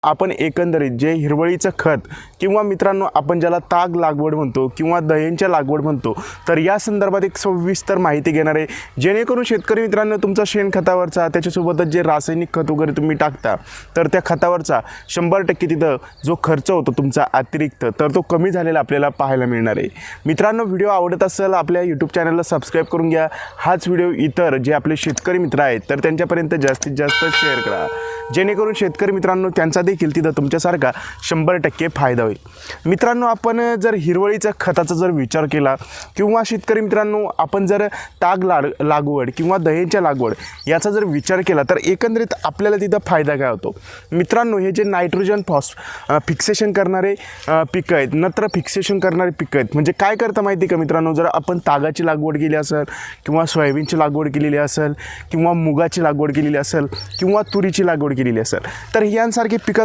आपण एकंदरीत जे हिरवळीचं खत किंवा मित्रांनो आपण ज्याला ताग लागवड म्हणतो किंवा दह्यांच्या लागवड म्हणतो, तर या संदर्भात एक सविस्तर माहिती घेणार आहे, जेणेकरून शेतकरी मित्रांनो तुमचा शेणखतावरचा त्याच्यासोबतच जे रासायनिक खत वगैरे तुम्ही टाकता तर त्या खतावरचा 100% तिथं जो खर्च होतो तुमचा अतिरिक्त तर तो कमी झालेला आपल्याला पाहायला मिळणार आहे। मित्रांनो व्हिडिओ आवडत असेल आपल्या यूट्यूब चॅनलला सबस्क्राईब करून घ्या। हाच व्हिडिओ इतर जे आपले शेतकरी मित्र आहेत तर त्यांच्यापर्यंत जास्तीत जास्त शेअर करा, जेणेकरून शेतकरी मित्रांनो त्यांचा देखील तिथं तुमच्यासारखा 100% फायदा होईल। मित्रांनो आपण जर हिरवळीच्या खताचा जर विचार केला किंवा शेतकरी मित्रांनो आपण जर ताग लागवड किंवा दह्यांच्या लागवड याचा जर विचार केला तर एकंदरीत आपल्याला तिथं फायदा काय होतो। मित्रांनो हे जे नायट्रोजन फिक्सेशन करणारे पिकं आहेत, नत्र फिक्सेशन करणारे पिकं आहेत, म्हणजे काय करता माहिती का मित्रांनो, जर आपण तागाची लागवड केली असेल किंवा सोयाबीनची लागवड केलेली असेल किंवा मुगाची लागवड केलेली असेल किंवा तुरीची लागवड केलेली असेल तर यांसारखे पिकं